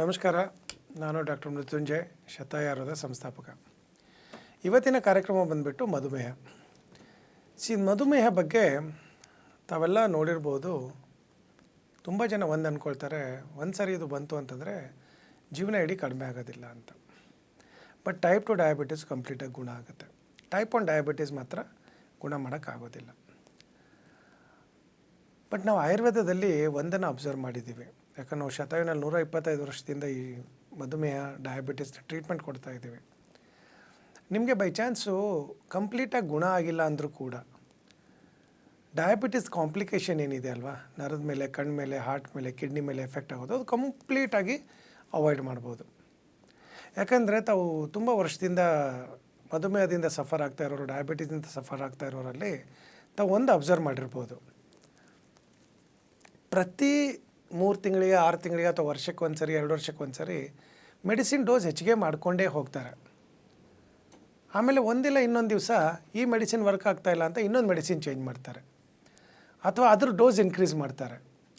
ನಮಸ್ಕಾರ. ನಾನು ಡಾಕ್ಟರ್ ಮೃತ್ಯುಂಜಯ್, ಶತಾಯಾರದ ಸಂಸ್ಥಾಪಕ. ಇವತ್ತಿನ ಕಾರ್ಯಕ್ರಮ ಬಂದುಬಿಟ್ಟು ಮಧುಮೇಹ. ಮಧುಮೇಹ ಬಗ್ಗೆ ತಾವೆಲ್ಲ ನೋಡಿರ್ಬೋದು. ತುಂಬ ಜನ ಒಂದು ಅಂದ್ಕೊಳ್ತಾರೆ, ಒಂದು ಸರಿ ಇದು ಬಂತು ಅಂತಂದರೆ ಜೀವನ ಇಡೀ ಕಡಿಮೆ ಆಗೋದಿಲ್ಲ ಅಂತ. ಬಟ್ ಟೈಪ್ 2 ಡಯಾಬಿಟೀಸ್ ಕಂಪ್ಲೀಟಾಗಿ ಗುಣ ಆಗುತ್ತೆ. ಟೈಪ್ 1 ಡಯಾಬಿಟೀಸ್ ಮಾತ್ರ ಗುಣ ಮಾಡೋಕ್ಕಾಗೋದಿಲ್ಲ. ಬಟ್ ನಾವು ಆಯುರ್ವೇದದಲ್ಲಿ ಒಂದನ್ನು ಅಬ್ಸರ್ವ್ ಮಾಡಿದ್ದೀವಿ. ಯಾಕಂದ್ರೆ ನಾವು ಶತಾಯುನಲ್ಲಿ 125 ವರ್ಷದಿಂದ ಈ ಮಧುಮೇಹ ಡಯಾಬಿಟೀಸ್ನ ಟ್ರೀಟ್ಮೆಂಟ್ ಕೊಡ್ತಾ ಇದ್ದೀವಿ. ನಿಮಗೆ ಬೈ ಚಾನ್ಸು ಕಂಪ್ಲೀಟಾಗಿ ಗುಣ ಆಗಿಲ್ಲ ಅಂದರೂ ಕೂಡ ಡಯಾಬಿಟೀಸ್ ಕಾಂಪ್ಲಿಕೇಶನ್ ಏನಿದೆ ಅಲ್ವಾ, ನರದ ಮೇಲೆ, ಕಣ್ಣು ಮೇಲೆ, ಹಾರ್ಟ್ ಮೇಲೆ, ಕಿಡ್ನಿ ಮೇಲೆ ಎಫೆಕ್ಟ್ ಆಗೋದು, ಅದು ಕಂಪ್ಲೀಟಾಗಿ ಅವಾಯ್ಡ್ ಮಾಡ್ಬೋದು. ಯಾಕಂದರೆ ತಾವು ತುಂಬ ವರ್ಷದಿಂದ ಮಧುಮೇಹದಿಂದ ಸಫರ್ ಆಗ್ತಾ ಇರೋರು, ಡಯಾಬಿಟೀಸಿಂದ ಸಫರ್ ಆಗ್ತಾ ಇರೋರಲ್ಲಿ ತಾವು ಒಂದು ಅಬ್ಸರ್ವ್ ಮಾಡಿರ್ಬೋದು. ಪ್ರತಿ 3 ತಿಂಗಳಿಗೆ, 6 ತಿಂಗಳಿಗೆ ಅಥವಾ ವರ್ಷಕ್ಕೆ ಒಂದು ಸರಿ, 2 ವರ್ಷಕ್ಕೆ ಒಂದು ಸರಿ ಮೆಡಿಸಿನ್ ಡೋಸ್ ಹೆಚ್ಚಿಗೆ ಮಾಡಿಕೊಂಡೇ ಹೋಗ್ತಾರೆ. ಆಮೇಲೆ ಒಂದಿಲ್ಲ ಇನ್ನೊಂದು ದಿವಸ ಈ ಮೆಡಿಸಿನ್ ವರ್ಕ್ ಆಗ್ತಾಯಿಲ್ಲ ಅಂತ ಇನ್ನೊಂದು ಮೆಡಿಸಿನ್ ಚೇಂಜ್ ಮಾಡ್ತಾರೆ, ಅಥವಾ ಅದ್ರ ಡೋಸ್ ಇನ್ಕ್ರೀಸ್ ಮಾಡ್ತಾರೆ.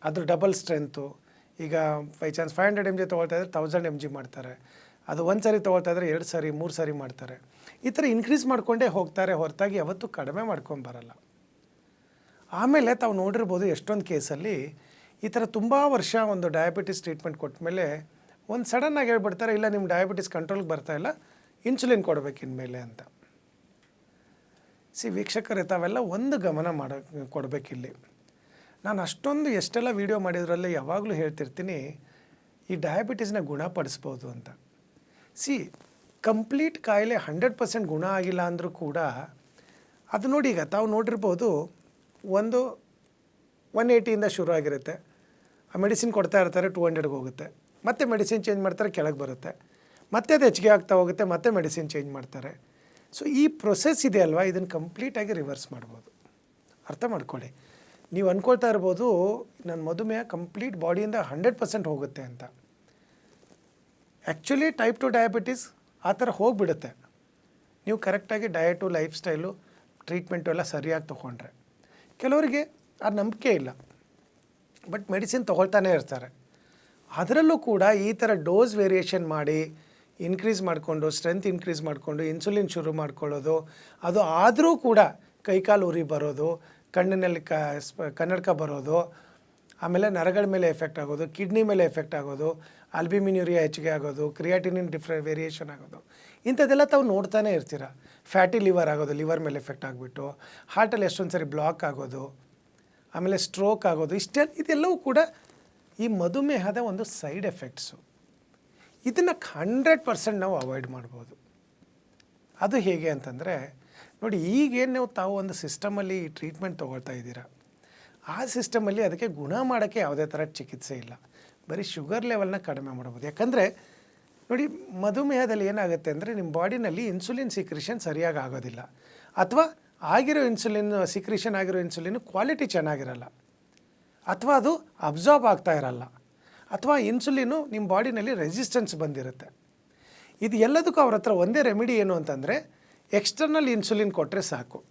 ಅದ್ರ ಡಬಲ್ ಸ್ಟ್ರೆಂತು. ಈಗ ಬೈ ಚಾನ್ಸ್ 500 mg ತೊಗೊಳ್ತಾ ಇದ್ದರೆ 1000 mg ಮಾಡ್ತಾರೆ. ಅದು ಒಂದು ಸರಿ ತೊಗೊಳ್ತಾ ಇದ್ದರೆ 2 ಸರಿ 3 ಸರಿ ಮಾಡ್ತಾರೆ. ಈ ಥರ ಇನ್ಕ್ರೀಸ್ ಮಾಡಿಕೊಂಡೇ ಹೋಗ್ತಾರೆ, ಹೊರತಾಗಿ ಯಾವತ್ತೂ ಕಡಿಮೆ ಮಾಡ್ಕೊಂಬರಲ್ಲ. ಆಮೇಲೆ ತಾವು ನೋಡಿರ್ಬೋದು, ಎಷ್ಟೊಂದು ಕೇಸಲ್ಲಿ ಈ ಥರ ತುಂಬ ವರ್ಷ ಒಂದು ಡಯಾಬಿಟಿಸ್ ಟ್ರೀಟ್ಮೆಂಟ್ ಕೊಟ್ಟ ಮೇಲೆ ಒಂದು ಸಡನ್ನಾಗಿ ಹೇಳ್ಬಿಡ್ತಾರೆ, ಇಲ್ಲ ನಿಮ್ಮ ಡಯಾಬಿಟಿಸ್ ಕಂಟ್ರೋಲ್ಗೆ ಬರ್ತಾಯಿಲ್ಲ, ಇನ್ಸುಲಿನ್ ಕೊಡಬೇಕು ಇನ್ಮೇಲೆ ಅಂತ. ವೀಕ್ಷಕರೇ, ತಾವೆಲ್ಲ ಒಂದು ಗಮನ ಕೊಡಬೇಕಿಲ್ಲಿ. ನಾನು ಅಷ್ಟೊಂದು ಎಷ್ಟೆಲ್ಲ ವೀಡಿಯೋ ಮಾಡಿದ್ರಲ್ಲಿ ಯಾವಾಗಲೂ ಹೇಳ್ತಿರ್ತೀನಿ, ಈ ಡಯಾಬಿಟೀಸ್ನ ಗುಣಪಡಿಸ್ಬೋದು ಅಂತ. ಕಂಪ್ಲೀಟ್ ಕಾಯಿಲೆ 100% ಗುಣ ಆಗಿಲ್ಲ ಅಂದರೂ ಕೂಡ ಅದು ನೋಡಿ, ಈಗ ತಾವು ನೋಡಿರ್ಬೋದು, ಒಂದು 180ಇಂದ ಶುರು ಆಗಿರುತ್ತೆ, ಆ ಮೆಡಿಸಿನ್ ಕೊಡ್ತಾ ಇರ್ತಾರೆ, 200ಗೆ ಹೋಗುತ್ತೆ, ಮತ್ತೆ ಮೆಡಿಸಿನ್ ಚೇಂಜ್ ಮಾಡ್ತಾರೆ, ಕೆಳಗೆ ಬರುತ್ತೆ, ಮತ್ತೆ ಅದು ಹೆಚ್ಚಿಗೆ ಆಗ್ತಾ ಹೋಗುತ್ತೆ, ಮತ್ತೆ ಮೆಡಿಸಿನ್ ಚೇಂಜ್ ಮಾಡ್ತಾರೆ. ಈ ಪ್ರೊಸೆಸ್ ಇದೆ ಅಲ್ವಾ, ಇದನ್ನು ಕಂಪ್ಲೀಟಾಗಿ ರಿವರ್ಸ್ ಮಾಡ್ಬೋದು. ಅರ್ಥ ಮಾಡ್ಕೊಳ್ಳಿ. ನೀವು ಅಂದ್ಕೊಳ್ತಾ ಇರ್ಬೋದು, ನನ್ನ ಮಧುಮೇಹ ಕಂಪ್ಲೀಟ್ ಬಾಡಿಯಿಂದ 100% ಹೋಗುತ್ತೆ ಅಂತ. ಆ್ಯಕ್ಚುಲಿ ಟೈಪ್ 2 ಡಯಾಬಿಟೀಸ್ ಆ ಥರ ಹೋಗಿಬಿಡುತ್ತೆ, ನೀವು ಕರೆಕ್ಟಾಗಿ ಡಯಟು, ಲೈಫ್ ಸ್ಟೈಲು, ಟ್ರೀಟ್ಮೆಂಟು ಎಲ್ಲ ಸರಿಯಾಗಿ ತೊಗೊಂಡ್ರೆ. ಕೆಲವರಿಗೆ ಆ ನಂಬಿಕೆ ಇಲ್ಲ, ಬಟ್ ಮೆಡಿಸಿನ್ ತೊಗೊಳ್ತಾನೆ ಇರ್ತಾರೆ. ಅದರಲ್ಲೂ ಕೂಡ ಈ ಥರ ಡೋಸ್ ವೇರಿಯೇಷನ್ ಮಾಡಿ ಇನ್ಕ್ರೀಸ್ ಮಾಡಿಕೊಂಡು, ಸ್ಟ್ರೆಂತ್ ಇನ್ಕ್ರೀಸ್ ಮಾಡಿಕೊಂಡು ಇನ್ಸುಲಿನ್ ಶುರು ಮಾಡ್ಕೊಳ್ಳೋದು, ಅದು ಆದರೂ ಕೂಡ ಕೈಕಾಲು ಉರಿ ಬರೋದು, ಕಣ್ಣಿನಲ್ಲಿ ಕನ್ನಡಕ ಬರೋದು, ಆಮೇಲೆ ನರಗಳ ಮೇಲೆ ಎಫೆಕ್ಟ್ ಆಗೋದು, ಕಿಡ್ನಿ ಮೇಲೆ ಎಫೆಕ್ಟ್ ಆಗೋದು, ಆಲ್ಬ್ಯುಮಿನ್ ಹೆಚ್ಚಿಗೆ ಆಗೋದು, ಕ್ರಿಯಾಟಿನಿನ್ ವೇರಿಯೇಷನ್ ಆಗೋದು, ಇಂಥದ್ದೆಲ್ಲ ತಾವು ನೋಡ್ತಾನೆ ಇರ್ತೀರ. ಫ್ಯಾಟಿ ಲಿವರ್ ಆಗೋದು, ಲಿವರ್ ಮೇಲೆ ಎಫೆಕ್ಟ್ ಆಗಿಬಿಟ್ಟು ಹಾರ್ಟಲ್ಲಿ ಎಷ್ಟೊಂದು ಸರಿ ಬ್ಲಾಕ್ ಆಗೋದು, ಆಮೇಲೆ ಸ್ಟ್ರೋಕ್ ಆಗೋದು, ಇದೆಲ್ಲವೂ ಕೂಡ ಈ ಮಧುಮೇಹದ ಒಂದು ಸೈಡ್ ಎಫೆಕ್ಟ್ಸು. ಇದನ್ನು 100% ನಾವು ಅವಾಯ್ಡ್ ಮಾಡ್ಬೋದು. ಅದು ಹೇಗೆ ಅಂತಂದರೆ ನೋಡಿ, ಈಗೇನು ತಾವು ಒಂದು ಸಿಸ್ಟಮಲ್ಲಿ ಟ್ರೀಟ್ಮೆಂಟ್ ತೊಗೊಳ್ತಾ ಇದ್ದೀರಾ, ಆ ಸಿಸ್ಟಮಲ್ಲಿ ಅದಕ್ಕೆ ಗುಣ ಮಾಡೋಕ್ಕೆ ಯಾವುದೇ ಥರ ಚಿಕಿತ್ಸೆ ಇಲ್ಲ. ಬರೀ ಶುಗರ್ ಲೆವೆಲ್ನ ಕಡಿಮೆ ಮಾಡ್ಬೋದು. ಯಾಕಂದರೆ ನೋಡಿ, ಮಧುಮೇಹದಲ್ಲಿ ಏನಾಗುತ್ತೆ ಅಂದರೆ ನಿಮ್ಮ ಬಾಡಿನಲ್ಲಿ ಇನ್ಸುಲಿನ್ ಸಿಕ್ರಿಷನ್ ಸರಿಯಾಗಿ ಆಗೋದಿಲ್ಲ, ಅಥವಾ ಆಗಿರೋ ಇನ್ಸುಲಿನ್ ಸಿಕ್ರಿಷನ್ ಆಗಿರೋ ಇನ್ಸುಲಿನ್ ಕ್ವಾಲಿಟಿ ಚೆನ್ನಾಗಿರಲ್ಲ, ಅಥವಾ ಅದು ಅಬ್ಸಾರ್ಬ್ ಆಗ್ತಾ ಇರಲ್ಲ, ಅಥವಾ ಇನ್ಸುಲಿನು ನಿಮ್ಮ ಬಾಡಿನಲ್ಲಿ ರೆಸಿಸ್ಟೆನ್ಸ್ ಬಂದಿರುತ್ತೆ. ಇದು ಎಲ್ಲದಕ್ಕೂ ಅವ್ರ ಹತ್ರ ಒಂದೇ ರೆಮಿಡಿ ಏನು ಅಂತಂದರೆ ಎಕ್ಸ್ಟರ್ನಲ್ ಇನ್ಸುಲಿನ್ ಕೊಟ್ಟರೆ ಸಾಕು,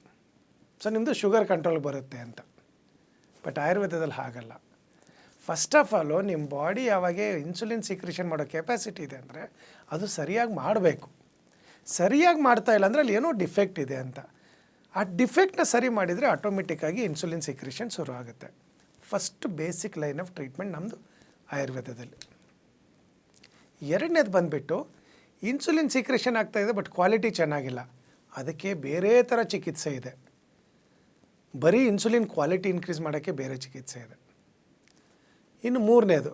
ನಿಮ್ಮದು ಶುಗರ್ ಕಂಟ್ರೋಲ್ ಬರುತ್ತೆ ಅಂತ. ಬಟ್ ಆಯುರ್ವೇದದಲ್ಲಿ ಹಾಗಲ್ಲ. ಫಸ್ಟ್ ಆಫ್ ಆಲು ನಿಮ್ಮ ಬಾಡಿ ಯಾವಾಗ ಇನ್ಸುಲಿನ್ ಸಿಕ್ರಿಷನ್ ಮಾಡೋ ಕೆಪಾಸಿಟಿ ಇದೆ ಅಂದರೆ ಅದು ಸರಿಯಾಗಿ ಮಾಡಬೇಕು. ಸರಿಯಾಗಿ ಮಾಡ್ತಾ ಇಲ್ಲ ಅಂದರೆ ಅಲ್ಲಿ ಏನೋ ಡಿಫೆಕ್ಟ್ ಇದೆ ಅಂತ. ಆ ಡಿಫೆಕ್ಟ್ನ ಸರಿ ಮಾಡಿದರೆ ಆಟೋಮೆಟಿಕ್ಕಾಗಿ ಇನ್ಸುಲಿನ್ ಸಿಕ್ರಿಷನ್ ಶುರು ಆಗುತ್ತೆ. First basic line of treatment ನಮ್ಮದು ಆಯುರ್ವೇದದಲ್ಲಿ. ಎರಡನೇದು ಬಂದುಬಿಟ್ಟು, ಇನ್ಸುಲಿನ್ ಸಿಕ್ರಿಷನ್ ಆಗ್ತಾಯಿದೆ ಬಟ್ ಕ್ವಾಲಿಟಿ ಚೆನ್ನಾಗಿಲ್ಲ, ಅದಕ್ಕೆ ಬೇರೆ ಥರ ಚಿಕಿತ್ಸೆ ಇದೆ. ಬರೀ ಇನ್ಸುಲಿನ್ ಕ್ವಾಲಿಟಿ ಇನ್ಕ್ರೀಸ್ ಮಾಡೋಕ್ಕೆ ಬೇರೆ ಚಿಕಿತ್ಸೆ ಇದೆ. ಇನ್ನು ಮೂರನೇದು,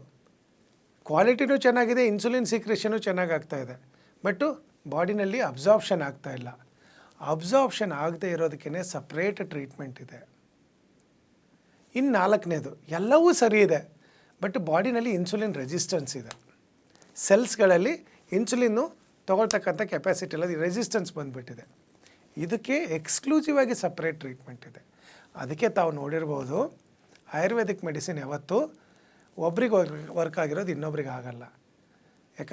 ಕ್ವಾಲಿಟಿನೂ ಚೆನ್ನಾಗಿದೆ, ಇನ್ಸುಲಿನ್ ಸಿಕ್ರಿಷನು ಚೆನ್ನಾಗಿ ಆಗ್ತಾಯಿದೆ, ಬಟ್ಟು ಬಾಡಿನಲ್ಲಿ ಅಬ್ಸಾರ್ಪ್ಷನ್ ಆಗ್ತಾಯಿಲ್ಲ. ಅಬ್ಸಾರ್ಪ್ಷನ್ ಆಗದೆ ಇರೋದಕ್ಕೇ ಸಪ್ರೇಟ್ ಟ್ರೀಟ್ಮೆಂಟ್ ಇದೆ. ಇನ್ನು ನಾಲ್ಕನೇದು, ಎಲ್ಲವೂ ಸರಿ ಇದೆ, ಬಟ್ ಬಾಡಿನಲ್ಲಿ ಇನ್ಸುಲಿನ್ ರೆಸಿಸ್ಟೆನ್ಸ್ ಇದೆ. ಸೆಲ್ಸ್ಗಳಲ್ಲಿ ಇನ್ಸುಲಿನ್ನು ತೊಗೊಳ್ತಕ್ಕಂಥ ಕೆಪಾಸಿಟಿ ಇಲ್ಲ, ರೆಸಿಸ್ಟೆನ್ಸ್ ಬಂದುಬಿಟ್ಟಿದೆ. ಇದಕ್ಕೆ ಎಕ್ಸ್ಕ್ಲೂಸಿವ್ ಆಗಿ ಸಪ್ರೇಟ್ ಟ್ರೀಟ್ಮೆಂಟ್ ಇದೆ. ಅದಕ್ಕೆ ತಾವು ನೋಡಿರ್ಬೋದು, ಆಯುರ್ವೇದಿಕ್ ಮೆಡಿಸಿನ್ ಯಾವತ್ತೂ ಒಬ್ರಿಗೆ ವರ್ಕ್ ಆಗಿರೋದು ಇನ್ನೊಬ್ರಿಗೆ ಆಗಲ್ಲ.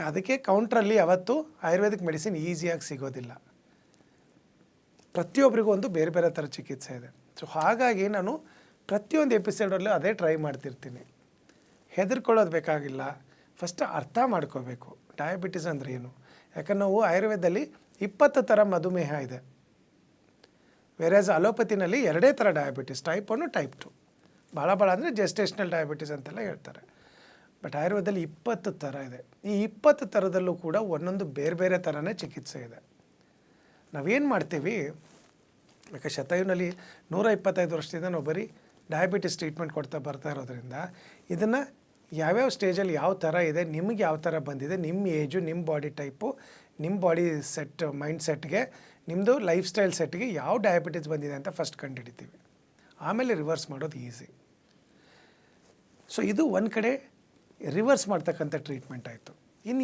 ಅದಕ್ಕೆ ಕೌಂಟ್ರಲ್ಲಿ ಯಾವತ್ತೂ ಆಯುರ್ವೇದಿಕ್ ಮೆಡಿಸಿನ್ ಈಸಿಯಾಗಿ ಸಿಗೋದಿಲ್ಲ. ಪ್ರತಿಯೊಬ್ಬರಿಗೂ ಒಂದು ಬೇರೆ ಬೇರೆ ಥರ ಚಿಕಿತ್ಸೆ ಇದೆ. ಹಾಗಾಗಿ ನಾನು ಪ್ರತಿಯೊಂದು ಎಪಿಸೋಡಲ್ಲೂ ಅದೇ ಟ್ರೈ ಮಾಡ್ತಿರ್ತೀನಿ. ಹೆದರ್ಕೊಳ್ಳೋದು ಬೇಕಾಗಿಲ್ಲ. ಫಸ್ಟ್ ಅರ್ಥ ಮಾಡ್ಕೋಬೇಕು ಡಯಾಬಿಟಿಸ್ ಅಂದರೆ ಏನು. ಯಾಕಂದ್ರೆ ನಾವು ಆಯುರ್ವೇದದಲ್ಲಿ 20 ಥರ ಮಧುಮೇಹ ಇದೆ. ವೆರಾಸ್ ಅಲೋಪತಿನಲ್ಲಿ 2 ಥರ ಡಯಾಬಿಟಿಸ್, ಟೈಪ್ 1 ಟೈಪ್ 2. ಭಾಳ ಅಂದರೆ ಜೆಸ್ಟೇಷನಲ್ ಡಯಾಬಿಟಿಸ್ ಅಂತೆಲ್ಲ ಹೇಳ್ತಾರೆ. ಬಟ್ ಆಯುರ್ವೇದದಲ್ಲಿ 20 ಥರ ಇದೆ. ಈ 20 ಥರದಲ್ಲೂ ಕೂಡ ಒಂದೊಂದು ಬೇರೆ ಬೇರೆ ಥರನೇ ಚಿಕಿತ್ಸೆ ಇದೆ. ನಾವೇನು ಮಾಡ್ತೀವಿ, ಯಾಕೆ ಶತಾಯುನಲ್ಲಿ 125 ವರ್ಷದಿಂದ ನಾವು ಬರೀ ಡಯಾಬಿಟಿಸ್ ಟ್ರೀಟ್ಮೆಂಟ್ ಕೊಡ್ತಾ ಬರ್ತಾ ಇರೋದ್ರಿಂದ ಇದನ್ನು ಯಾವ್ಯಾವ ಸ್ಟೇಜಲ್ಲಿ ಯಾವ ಥರ ಇದೆ, ನಿಮಗೆ ಯಾವ ಥರ ಬಂದಿದೆ, ನಿಮ್ಮ ಏಜು, ನಿಮ್ಮ ಬಾಡಿ ಟೈಪು, ನಿಮ್ಮ ಬಾಡಿ ಸೆಟ್, ಮೈಂಡ್ ಸೆಟ್ಗೆ, ನಿಮ್ಮದು ಲೈಫ್ ಸ್ಟೈಲ್ ಸೆಟ್ಗೆ ಯಾವ ಡಯಾಬಿಟಿಸ್ ಬಂದಿದೆ ಅಂತ ಫಸ್ಟ್ ಕಂಡುಹಿಡಿತೀವಿ. ಆಮೇಲೆ ರಿವರ್ಸ್ ಮಾಡೋದು ಈಸಿ. ಸೊ ಇದು ಒಂದು ಕಡೆ ರಿವರ್ಸ್ ಮಾಡ್ತಕ್ಕಂಥ ಟ್ರೀಟ್ಮೆಂಟ್ ಆಯಿತು.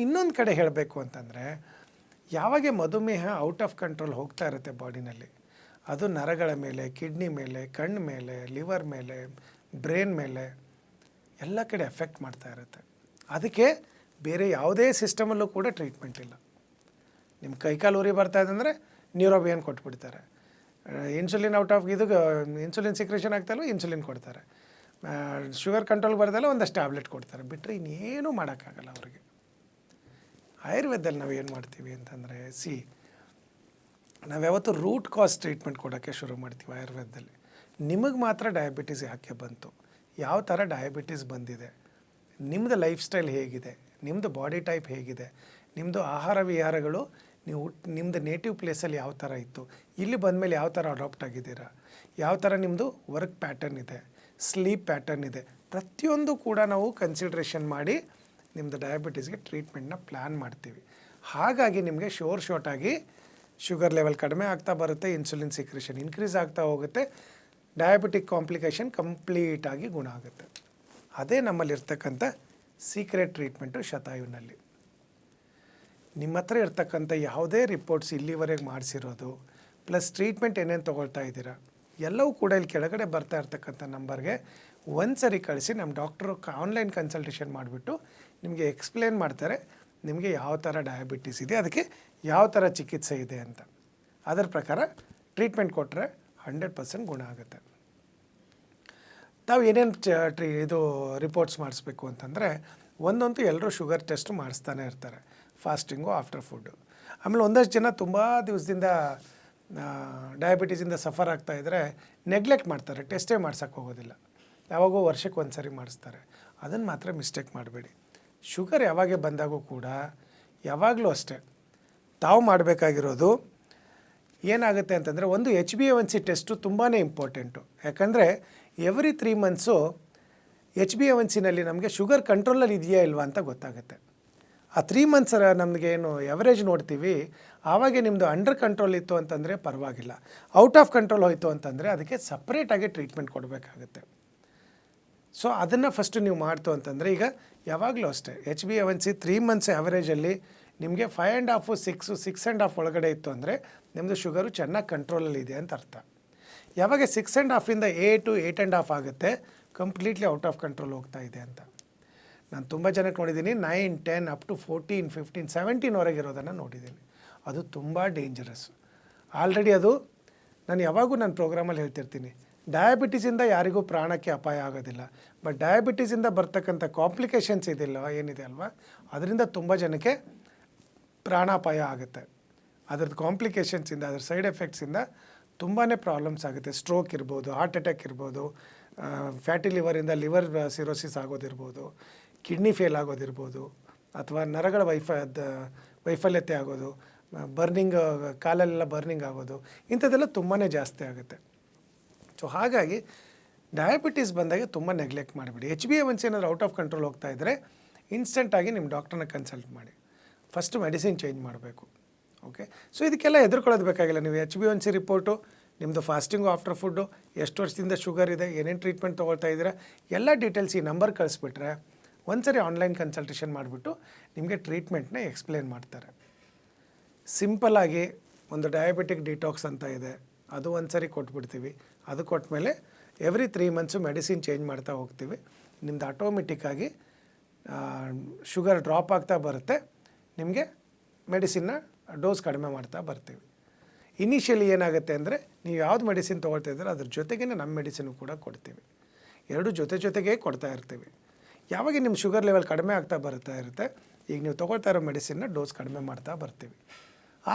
ಇನ್ನೊಂದು ಕಡೆ ಹೇಳಬೇಕು ಅಂತಂದರೆ, ಯಾವಾಗ ಮಧುಮೇಹ ಔಟ್ ಆಫ್ ಕಂಟ್ರೋಲ್ ಹೋಗ್ತಾ ಇರುತ್ತೆ ಬಾಡಿನಲ್ಲಿ, ಅದು ನರಗಳ ಮೇಲೆ, ಕಿಡ್ನಿ ಮೇಲೆ, ಕಣ್ಣು ಮೇಲೆ, ಲಿವರ್ ಮೇಲೆ, ಬ್ರೈನ್ ಮೇಲೆ ಎಲ್ಲ ಕಡೆ ಎಫೆಕ್ಟ್ ಮಾಡ್ತಾ ಇರುತ್ತೆ. ಅದಕ್ಕೆ ಬೇರೆ ಯಾವುದೇ ಸಿಸ್ಟಮಲ್ಲೂ ಕೂಡ ಟ್ರೀಟ್ಮೆಂಟ್ ಇಲ್ಲ. ನಿಮ್ಮ ಕೈಕಾಲು ಉರಿ ಬರ್ತಾ ಇದೆ ಅಂದರೆ ನ್ಯೂರೋಬಿಯನ್ ಕೊಟ್ಬಿಡ್ತಾರೆ. ಇನ್ಸುಲಿನ್ ಔಟ್ ಆಫ್ ಇದು ಇನ್ಸುಲಿನ್ ಸಿಕ್ರೇಷನ್ ಆಗ್ತಾಯಿಲ್ಲ, ಇನ್ಸುಲಿನ್ ಕೊಡ್ತಾರೆ. ಶುಗರ್ ಕಂಟ್ರೋಲ್ ಬರ್ದಲ್ಲ ಒಂದಷ್ಟು ಟ್ಯಾಬ್ಲೆಟ್ ಕೊಡ್ತಾರೆ. ಬಿಟ್ಟರೆ ಇನ್ನೇನು ಮಾಡೋಕ್ಕಾಗಲ್ಲ ಅವ್ರಿಗೆ. ಆಯುರ್ವೇದದಲ್ಲಿ ನಾವು ಏನು ಮಾಡ್ತೀವಿ ಅಂತಂದರೆ, ನಾವು ಯಾವತ್ತು ರೂಟ್ ಕಾಸ್ ಟ್ರೀಟ್ಮೆಂಟ್ ಕೊಡೋಕ್ಕೆ ಶುರು ಮಾಡ್ತೀವಿ ಆಯುರ್ವೇದದಲ್ಲಿ. ನಿಮಗೆ ಮಾತ್ರ ಡಯಾಬಿಟಿಸ್ ಯಾಕೆ ಬಂತು, ಯಾವ ಥರ ಡಯಾಬಿಟಿಸ್ ಬಂದಿದೆ, ನಿಮ್ಮದು ಲೈಫ್ ಸ್ಟೈಲ್ ಹೇಗಿದೆ, ನಿಮ್ಮದು ಬಾಡಿ ಟೈಪ್ ಹೇಗಿದೆ, ನಿಮ್ಮದು ಆಹಾರ ವಿಹಾರಗಳು, ನೀವು ನಿಮ್ಮದು ನೇಟಿವ್ ಪ್ಲೇಸಲ್ಲಿ ಯಾವ ಥರ ಇತ್ತು, ಇಲ್ಲಿ ಬಂದಮೇಲೆ ಯಾವ ಥರ ಅಡಾಪ್ಟ್ ಆಗಿದ್ದೀರಾ, ಯಾವ ಥರ ನಿಮ್ಮದು ವರ್ಕ್ ಪ್ಯಾಟರ್ನ್ ಇದೆ, ಸ್ಲೀಪ್ ಪ್ಯಾಟರ್ನ್ ಇದೆ, ಪ್ರತಿಯೊಂದು ಕೂಡ ನಾವು ಕನ್ಸಿಡ್ರೇಷನ್ ಮಾಡಿ ನಿಮ್ಮದು ಡಯಾಬಿಟಿಸ್ಗೆ ಟ್ರೀಟ್ಮೆಂಟ್ನ ಪ್ಲ್ಯಾನ್ ಮಾಡ್ತೀವಿ. ಹಾಗಾಗಿ ನಿಮಗೆ ಶಾರ್ಟಾಗಿ ಶುಗರ್ ಲೆವೆಲ್ ಕಡಿಮೆ ಆಗ್ತಾ ಬರುತ್ತೆ, ಇನ್ಸುಲಿನ್ ಸಿಕ್ರೇಷನ್ ಇನ್ಕ್ರೀಸ್ ಆಗ್ತಾ ಹೋಗುತ್ತೆ, ಡಯಾಬಿಟಿಕ್ ಕಾಂಪ್ಲಿಕೇಶನ್ ಕಂಪ್ಲೀಟಾಗಿ ಗುಣ ಆಗುತ್ತೆ. ಅದೇ ನಮ್ಮಲ್ಲಿರ್ತಕ್ಕಂಥ ಸೀಕ್ರೆಟ್ ಟ್ರೀಟ್ಮೆಂಟು ಶತಾಯುನಲ್ಲಿ. ನಿಮ್ಮ ಹತ್ರ ಇರ್ತಕ್ಕಂಥ ಯಾವುದೇ ರಿಪೋರ್ಟ್ಸ್ ಇಲ್ಲಿವರೆಗೆ ಮಾಡಿಸಿರೋದು ಪ್ಲಸ್ ಟ್ರೀಟ್ಮೆಂಟ್ ಏನೇನು ತೊಗೊಳ್ತಾ ಇದ್ದೀರಾ ಎಲ್ಲವೂ ಕೂಡ ಇಲ್ಲಿ ಕೆಳಗಡೆ ಬರ್ತಾ ಇರ್ತಕ್ಕಂಥ ನಂಬರ್ಗೆ ಒಂದು ಸರಿ ಕಳಿಸಿ, ನಮ್ಮ ಡಾಕ್ಟ್ರು ಆನ್ಲೈನ್ ಕನ್ಸಲ್ಟೇಷನ್ ಮಾಡಿಬಿಟ್ಟು ನಿಮಗೆ ಎಕ್ಸ್ಪ್ಲೇನ್ ಮಾಡ್ತಾರೆ ನಿಮಗೆ ಯಾವ ಥರ ಡಯಾಬಿಟಿಸ್ ಇದೆ, ಅದಕ್ಕೆ ಯಾವ ಥರ ಚಿಕಿತ್ಸೆ ಇದೆ ಅಂತ. ಅದರ ಪ್ರಕಾರ ಟ್ರೀಟ್ಮೆಂಟ್ ಕೊಟ್ಟರೆ 100% ಗುಣ ಆಗುತ್ತೆ. ತಾವು ಏನೇನು ಇದು ರಿಪೋರ್ಟ್ಸ್ ಮಾಡಿಸ್ಬೇಕು ಅಂತಂದರೆ, ಒಂದಂತೂ ಎಲ್ಲರೂ ಶುಗರ್ ಟೆಸ್ಟು ಮಾಡಿಸ್ತಾನೆ ಇರ್ತಾರೆ, ಫಾಸ್ಟಿಂಗು, ಆಫ್ಟರ್ ಫುಡ್ಡು. ಆಮೇಲೆ ಒಂದಷ್ಟು ಜನ ತುಂಬ ದಿವಸದಿಂದ ಡಯಾಬಿಟೀಸಿಂದ ಸಫರ್ ಆಗ್ತಾಯಿದ್ರೆ ನೆಗ್ಲೆಕ್ಟ್ ಮಾಡ್ತಾರೆ, ಟೆಸ್ಟೇ ಮಾಡ್ಸೋಕ್ಕೆ ಹೋಗೋದಿಲ್ಲ, ಯಾವಾಗೋ ವರ್ಷಕ್ಕೆ ಒಂದು ಸರಿ ಮಾಡಿಸ್ತಾರೆ. ಅದನ್ನು ಮಾತ್ರ ಮಿಸ್ಟೇಕ್ ಮಾಡಬೇಡಿ. ಶುಗರ್ ಯಾವಾಗ ಬಂದಾಗೂ ಕೂಡ ಯಾವಾಗಲೂ ಅಷ್ಟೇ ತಾವು ಮಾಡಬೇಕಾಗಿರೋದು ಏನಾಗುತ್ತೆ ಅಂತಂದರೆ, ಒಂದು HbA1c ಟೆಸ್ಟು ತುಂಬಾ ಇಂಪಾರ್ಟೆಂಟು. ಯಾಕಂದರೆ ಎವ್ರಿ 3 ಮಂತ್ಸು HbA1cನಲ್ಲಿ ನಮಗೆ ಶುಗರ್ ಕಂಟ್ರೋಲಲ್ಲಿ ಇದೆಯಾ ಇಲ್ವಾ ಅಂತ ಗೊತ್ತಾಗುತ್ತೆ. ಆ 3 ಮಂತ್ಸ್ ನಮಗೆ ಏನು ಎವರೇಜ್ ನೋಡ್ತೀವಿ, ಆವಾಗ ನಿಮ್ಮದು ಅಂಡರ್ ಕಂಟ್ರೋಲ್ ಇತ್ತು ಅಂತಂದರೆ ಪರವಾಗಿಲ್ಲ, ಔಟ್ ಆಫ್ ಕಂಟ್ರೋಲ್ ಹೋಯಿತು ಅಂತಂದರೆ ಅದಕ್ಕೆ ಸಪ್ರೇಟಾಗಿ ಟ್ರೀಟ್ಮೆಂಟ್ ಕೊಡಬೇಕಾಗುತ್ತೆ. ಸೊ ಅದನ್ನು ಫಸ್ಟು ನೀವು ಮಾಡ್ತು ಅಂತಂದರೆ, ಈಗ ಯಾವಾಗಲೂ ಅಷ್ಟೇ HbA1c 3 ಮಂತ್ಸ್ ಆ್ಯಾವರೇಜಲ್ಲಿ ನಿಮಗೆ 5.5 6 ಒಳಗಡೆ ಇತ್ತು ಅಂದರೆ ನಿಮ್ಮದು ಶುಗರು ಚೆನ್ನಾಗಿ ಕಂಟ್ರೋಲಲ್ಲಿ ಇದೆ ಅಂತ ಅರ್ಥ. ಯಾವಾಗ 6.5ಇಂದ 8 8.5 ಆಗುತ್ತೆ, ಕಂಪ್ಲೀಟ್ಲಿ ಔಟ್ ಆಫ್ ಕಂಟ್ರೋಲ್ ಹೋಗ್ತಾ ಇದೆ ಅಂತ. ನಾನು ತುಂಬ ಜನಕ್ಕೆ ನೋಡಿದ್ದೀನಿ 9 10 ಅಪ್ ಟು 14 15 17ವರೆಗೆ ಇರೋದನ್ನು ನೋಡಿದ್ದೀನಿ. ಅದು ತುಂಬ ಡೇಂಜರಸ್. ಆಲ್ರೆಡಿ ಅದು ನಾನು ಯಾವಾಗೂ ನನ್ನ ಪ್ರೋಗ್ರಾಮಲ್ಲಿ ಹೇಳ್ತಿರ್ತೀನಿ, ಡಯಾಬಿಟೀಸಿಂದ ಯಾರಿಗೂ ಪ್ರಾಣಕ್ಕೆ ಅಪಾಯ ಆಗೋದಿಲ್ಲ, ಬಟ್ ಡಯಾಬಿಟೀಸಿಂದ ಬರ್ತಕ್ಕಂಥ ಕಾಂಪ್ಲಿಕೇಶನ್ಸ್ ಏನಿದೆ ಅಲ್ವಾ, ಅದರಿಂದ ತುಂಬ ಜನಕ್ಕೆ ಪ್ರಾಣಾಪಾಯ ಆಗುತ್ತೆ. ಅದ್ರದ್ದು ಕಾಂಪ್ಲಿಕೇಶನ್ಸಿಂದ, ಅದ್ರ ಸೈಡ್ ಎಫೆಕ್ಟ್ಸಿಂದ ತುಂಬಾ ಪ್ರಾಬ್ಲಮ್ಸ್ ಆಗುತ್ತೆ. ಸ್ಟ್ರೋಕ್ ಇರ್ಬೋದು, ಹಾರ್ಟ್ ಅಟ್ಯಾಕ್ ಇರ್ಬೋದು, ಫ್ಯಾಟಿ ಲಿವರಿಂದ ಲಿವರ್ ಸಿರೋಸಿಸ್ ಆಗೋದಿರ್ಬೋದು, ಕಿಡ್ನಿ ಫೇಲ್ ಆಗೋದಿರ್ಬೋದು, ಅಥವಾ ನರಗಳ ವೈಫಲ್ಯತೆ ಆಗೋದು, ಬರ್ನಿಂಗ್, ಕಾಲಲ್ಲೆಲ್ಲ ಬರ್ನಿಂಗ್ ಆಗೋದು, ಇಂಥದ್ದೆಲ್ಲ ತುಂಬಾ ಜಾಸ್ತಿ ಆಗುತ್ತೆ. ಸೊ ಹಾಗಾಗಿ ಡಯಾಬಿಟೀಸ್ ಬಂದಾಗ ತುಂಬ ನೆಗ್ಲೆಕ್ಟ್ ಮಾಡಿಬಿಡಿ. HbA1c ಏನಾದರೂ ಔಟ್ ಆಫ್ ಕಂಟ್ರೋಲ್ ಹೋಗ್ತಾ ಇದ್ದರೆ ಇನ್ಸ್ಟೆಂಟಾಗಿ ನಿಮ್ಮ ಡಾಕ್ಟ್ರನ್ನ ಕನ್ಸಲ್ಟ್ ಮಾಡಿ. ಫಸ್ಟು ಮೆಡಿಸಿನ್ ಚೇಂಜ್ ಮಾಡಬೇಕು. ಓಕೆ, ಸೊ ಇದಕ್ಕೆಲ್ಲ ಹೆದರ್ಕೊಳ್ಳೋದು ಬೇಕಾಗಿಲ್ಲ. ನೀವು HbA1c ರಿಪೋರ್ಟು, ನಿಮ್ಮದು ಫಾಸ್ಟಿಂಗು, ಆಫ್ಟರ್ ಫುಡ್ಡು, ಎಷ್ಟು ವರ್ಷದಿಂದ ಶುಗರ್ ಇದೆ, ಏನೇನು ಟ್ರೀಟ್ಮೆಂಟ್ ತೊಗೊಳ್ತಾ ಇದ್ದೀರಾ, ಎಲ್ಲ ಡೀಟೇಲ್ಸ್ ಈ ನಂಬರ್ ಕಳಿಸ್ಬಿಟ್ರೆ ಒಂದು ಸರಿ ಆನ್ಲೈನ್ ಕನ್ಸಲ್ಟೇಷನ್ ಮಾಡಿಬಿಟ್ಟು ನಿಮಗೆ ಟ್ರೀಟ್ಮೆಂಟ್ನ ಎಕ್ಸ್ಪ್ಲೇನ್ ಮಾಡ್ತಾರೆ. ಸಿಂಪಲ್ಲಾಗಿ ಒಂದು ಡಯಾಬಿಟಿಕ್ ಡಿಟಾಕ್ಸ್ ಅಂತ ಇದೆ, ಅದು ಒಂದು ಸರಿ ಕೊಟ್ಬಿಡ್ತೀವಿ. ಅದು ಕೊಟ್ಟಮೇಲೆ ಎವ್ರಿ 3 ಮಂತ್ಸು ಮೆಡಿಸಿನ್ ಚೇಂಜ್ ಮಾಡ್ತಾ ಹೋಗ್ತೀವಿ. ನಿಮ್ಮದು ಆಟೋಮೆಟಿಕ್ಕಾಗಿ ಶುಗರ್ ಡ್ರಾಪ್ ಆಗ್ತಾ ಬರುತ್ತೆ, ನಿಮಗೆ ಮೆಡಿಸಿನ್ನ ಡೋಸ್ ಕಡಿಮೆ ಮಾಡ್ತಾ ಬರ್ತೀವಿ. ಇನಿಷಿಯಲಿ ಏನಾಗುತ್ತೆ ಅಂದರೆ, ನೀವು ಯಾವ್ದು ಮೆಡಿಸಿನ್ ತೊಗೊಳ್ತಾ ಇದ್ದೀರೋ ಅದ್ರ ಜೊತೆಗೇ ನಮ್ಮ ಮೆಡಿಸಿನು ಕೂಡ ಕೊಡ್ತೀವಿ. ಎರಡು ಜೊತೆಗೇ ಕೊಡ್ತಾ ಇರ್ತೀವಿ. ಯಾವಾಗ ನಿಮ್ಮ ಶುಗರ್ ಲೆವೆಲ್ ಕಡಿಮೆ ಆಗ್ತಾ ಬರ್ತಾ ಇರುತ್ತೆ, ಈಗ ನೀವು ತೊಗೊಳ್ತಾ ಇರೋ ಮೆಡಿಸಿನ್ನ ಡೋಸ್ ಕಡಿಮೆ ಮಾಡ್ತಾ ಬರ್ತೀವಿ.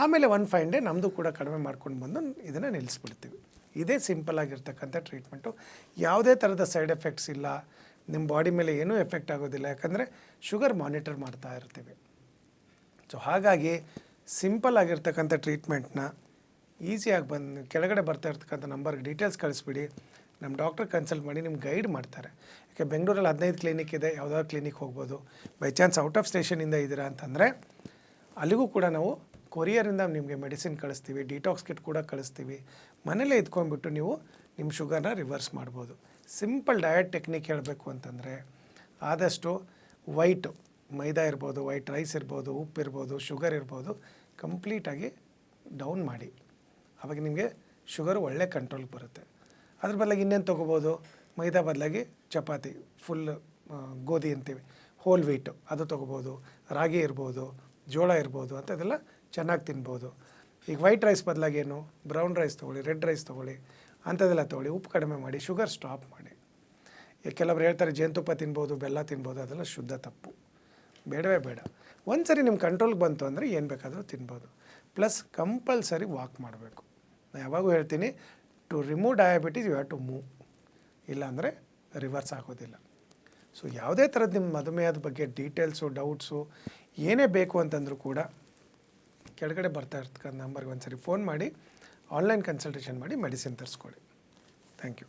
ಆಮೇಲೆ ಒಂದು ಫೈನ್ ಡೇ ನಮ್ಮದು ಕೂಡ ಕಡಿಮೆ ಮಾಡ್ಕೊಂಡು ಬಂದು ಇದನ್ನು ನಿಲ್ಲಿಸ್ಬಿಡ್ತೀವಿ. ಇದೇ ಸಿಂಪಲ್ ಆಗಿರ್ತಕ್ಕಂಥ ಟ್ರೀಟ್ಮೆಂಟು. ಯಾವುದೇ ಥರದ ಸೈಡ್ ಎಫೆಕ್ಟ್ಸ್ ಇಲ್ಲ, ನಿಮ್ಮ ಬಾಡಿ ಮೇಲೆ ಏನೂ ಎಫೆಕ್ಟ್ ಆಗೋದಿಲ್ಲ, ಯಾಕಂದರೆ ಶುಗರ್ ಮಾನಿಟರ್ ಮಾಡ್ತಾ ಇರ್ತೀವಿ. ಸೊ ಹಾಗಾಗಿ ಸಿಂಪಲ್ ಆಗಿರ್ತಕ್ಕಂಥ ಟ್ರೀಟ್ಮೆಂಟ್ನ ಈಸಿಯಾಗಿ ಬಂದು ಕೆಳಗಡೆ ಬರ್ತಾ ಇರ್ತಕ್ಕಂಥ ನಂಬರ್ಗೆ ಡೀಟೇಲ್ಸ್ ಕಳಿಸ್ಬಿಡಿ. ನಮ್ಮ ಡಾಕ್ಟ್ರ್ ಕನ್ಸಲ್ಟ್ ಮಾಡಿ ನಿಮ್ಗೆ ಗೈಡ್ ಮಾಡ್ತಾರೆ. ಯಾಕೆ ಬೆಂಗಳೂರಲ್ಲಿ 15 ಕ್ಲಿನಿಕ್ ಇದೆ, ಯಾವುದಾದ್ರು ಕ್ಲಿನಿಕ್ ಹೋಗ್ಬೋದು. ಬೈ ಚಾನ್ಸ್ ಔಟ್ ಆಫ್ ಸ್ಟೇಷನಿಂದ ಇದ್ದೀರಾ ಅಂತಂದರೆ ಅಲ್ಲಿಗೂ ಕೂಡ ನಾವು ಕೊರಿಯರಿಂದ ನಿಮಗೆ ಮೆಡಿಸಿನ್ ಕಳಿಸ್ತೀವಿ, ಡಿಟಾಕ್ಸ್ ಕಿಟ್ ಕೂಡ ಕಳಿಸ್ತೀವಿ. ಮನೇಲೇ ಇದ್ಕೊಂಡ್ಬಿಟ್ಟು ನೀವು ನಿಮ್ಮ ಶುಗರ್ನ ರಿವರ್ಸ್ ಮಾಡ್ಬೋದು. ಸಿಂಪಲ್ ಡಯಟ್ ಟೆಕ್ನಿಕ್ ಹೇಳಬೇಕು ಅಂತಂದರೆ ಆದಷ್ಟು ವೈಟು ಮೈದಾ ಇರ್ಬೋದು, ವೈಟ್ ರೈಸ್ ಇರ್ಬೋದು, ಉಪ್ಪು ಇರ್ಬೋದು, ಶುಗರ್ ಇರ್ಬೋದು, ಕಂಪ್ಲೀಟಾಗಿ ಡೌನ್ ಮಾಡಿ. ಆವಾಗ ನಿಮಗೆ ಶುಗರು ಒಳ್ಳೆ ಕಂಟ್ರೋಲ್ಗೆ ಬರುತ್ತೆ. ಅದ್ರ ಬದಲಾಗಿ ಇನ್ನೇನು ತೊಗೋಬೋದು, ಮೈದಾ ಬದಲಾಗಿ ಚಪಾತಿ ಫುಲ್ ಗೋಧಿ ಅಂತೀವಿ, ಹೋಲ್ ವೀಟು ಅದು ತೊಗೋಬೋದು, ರಾಗಿ ಇರ್ಬೋದು, ಜೋಳ ಇರ್ಬೋದು, ಅಂಥದ್ದೆಲ್ಲ ಚೆನ್ನಾಗಿ ತಿನ್ಬೋದು. ಈಗ ವೈಟ್ ರೈಸ್ ಬದಲಾಗಿ ಏನು, ಬ್ರೌನ್ ರೈಸ್ ತೊಗೊಳ್ಳಿ, ರೆಡ್ ರೈಸ್ ತೊಗೊಳ್ಳಿ, ಅಂಥದ್ದೆಲ್ಲ ತೊಗೊಳ್ಳಿ. ಉಪ್ಪು ಕಡಿಮೆ ಮಾಡಿ, ಶುಗರ್ ಸ್ಟಾಪ್ ಮಾಡಿ. ಕೆಲವ್ರು ಹೇಳ್ತಾರೆ ಜೇನುತುಪ್ಪ ತಿನ್ಬೋದು, ಬೆಲ್ಲ ತಿನ್ಬೋದು, ಅದೆಲ್ಲ ಶುದ್ಧ ತಪ್ಪು, ಬೇಡವೇ ಬೇಡ. ಒಂದು ಸರಿ ನಿಮ್ಮ ಕಂಟ್ರೋಲ್ಗೆ ಬಂತು ಅಂದರೆ ಏನು ಬೇಕಾದರೂ ತಿನ್ಬೋದು. ಪ್ಲಸ್ ಕಂಪಲ್ಸರಿ ವಾಕ್ ಮಾಡಬೇಕು. ನಾನು ಯಾವಾಗೂ ಹೇಳ್ತೀನಿ, to remove diabetes you have to move, ಇಲ್ಲಾಂದರೆ ರಿವರ್ಸ್ ಆಗೋದಿಲ್ಲ. ಸೊ ಯಾವುದೇ ಥರದ್ದು ನಿಮ್ಮ ಮಧುಮೇಹದ ಬಗ್ಗೆ ಡೀಟೇಲ್ಸು, ಡೌಟ್ಸು ಏನೇ ಬೇಕು ಅಂತಂದರೂ ಕೂಡ ಕೆಳಗಡೆ ಬರ್ತಾ ಇರ್ತಕ್ಕಂಥ ನಂಬರ್ಗೆ ಒಂದು ಸರಿ ಫೋನ್ ಮಾಡಿ, ಆನ್ಲೈನ್ ಕನ್ಸಲ್ಟೇಷನ್ ಮಾಡಿ ಮೆಡಿಸಿನ್ ತರಿಸ್ಕೊಳ್ಳಿ. Thank you.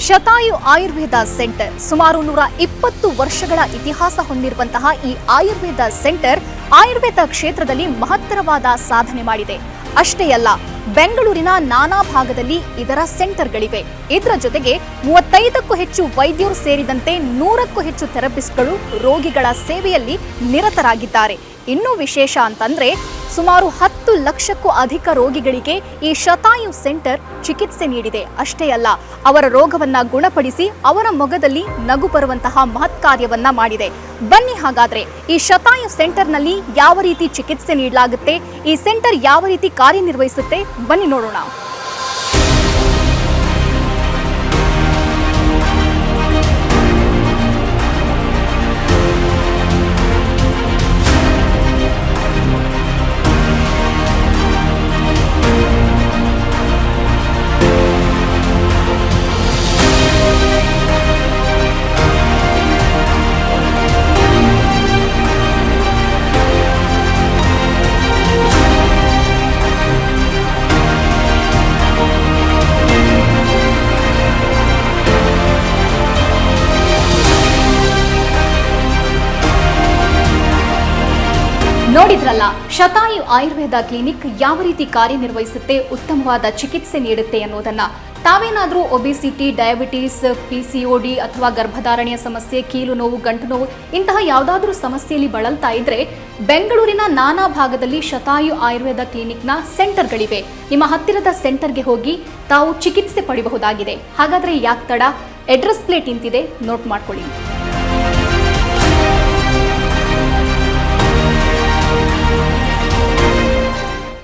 Shatayu Ayurveda centre ಸುಮಾರು 120 ವರ್ಷಗಳ ಇತಿಹಾಸ ಹೊಂದಿರುವಂತಹ ಈ ಆಯುರ್ವೇದ ಸೆಂಟರ್ ಆಯುರ್ವೇದ ಕ್ಷೇತ್ರದಲ್ಲಿ ಮಹತ್ತರವಾದ ಸಾಧನೆ ಮಾಡಿದೆ. ಅಷ್ಟೇ ಅಲ್ಲ, ಬೆಂಗಳೂರಿನ ನಾನಾ ಭಾಗದಲ್ಲಿ ಇದರ ಸೆಂಟರ್ಗಳಿವೆ. ಇದರ ಜೊತೆಗೆ 35ಕ್ಕೂ ಹೆಚ್ಚು ವೈದ್ಯರು ಸೇರಿದಂತೆ 100ಕ್ಕೂ ಹೆಚ್ಚು ಥೆರಪಿಸ್ಟ್ಗಳು ರೋಗಿಗಳ ಸೇವೆಯಲ್ಲಿ ನಿರತರಾಗಿದ್ದಾರೆ. ಇನ್ನೂ ವಿಶೇಷ ಅಂತಂದ್ರೆ ಸುಮಾರು 10 ಲಕ್ಷಕ್ಕೂ ಅಧಿಕ ರೋಗಿಗಳಿಗೆ ಈ ಶತಾಯು ಸೆಂಟರ್ ಚಿಕಿತ್ಸೆ ನೀಡಿದೆ. ಅಷ್ಟೇ ಅಲ್ಲ, ಅವರ ರೋಗವನ್ನ ಗುಣಪಡಿಸಿ ಅವರ ಮೊಗದಲ್ಲಿ ನಗು ಬರುವಂತಹ ಮಹತ್ ಕಾರ್ಯವನ್ನ ಮಾಡಿದೆ. ಬನ್ನಿ ಹಾಗಾದ್ರೆ ಈ ಶತಾಯು ಸೆಂಟರ್ನಲ್ಲಿ ಯಾವ ರೀತಿ ಚಿಕಿತ್ಸೆ ನೀಡಲಾಗುತ್ತೆ, ಈ ಸೆಂಟರ್ ಯಾವ ರೀತಿ ಕಾರ್ಯನಿರ್ವಹಿಸುತ್ತೆ, ಬನ್ನಿ ನೋಡೋಣ. ನೋಡಿದ್ರಲ್ಲ, ಶತಾಯು ಆಯುರ್ವೇದ ಕ್ಲಿನಿಕ್ ಯಾವ ರೀತಿ ಕಾರ್ಯನಿರ್ವಹಿಸುತ್ತೆ, ಉತ್ತಮವಾದ ಚಿಕಿತ್ಸೆ ನೀಡುತ್ತೆ ಅನ್ನೋದನ್ನ. ತಾವೇನಾದ್ರೂ ಒಬಿಸಿಟಿ, ಡಯಾಬಿಟಿಸ್, PCOD ಅಥವಾ ಗರ್ಭಧಾರಣೆಯ ಸಮಸ್ಯೆ, ಕೀಲು ನೋವು, ಗಂಟು ನೋವು ಇಂತಹ ಯಾವುದಾದ್ರೂ ಸಮಸ್ಯೆಯಲ್ಲಿ ಬಳಲ್ತಾ ಇದ್ರೆ ಬೆಂಗಳೂರಿನ ನಾನಾ ಭಾಗದಲ್ಲಿ ಶತಾಯು ಆಯುರ್ವೇದ ಕ್ಲಿನಿಕ್ನ ಸೆಂಟರ್ಗಳಿವೆ. ನಿಮ್ಮ ಹತ್ತಿರದ ಸೆಂಟರ್ಗೆ ಹೋಗಿ ತಾವು ಚಿಕಿತ್ಸೆ ಪಡೆಯಬಹುದಾಗಿದೆ. ಹಾಗಾದ್ರೆ ಯಾಕೆ ತಡ? ಅಡ್ರೆಸ್ ಪ್ಲೇಟ್ ಇಂತಿದೆ, ನೋಟ್ ಮಾಡ್ಕೊಳ್ಳಿ.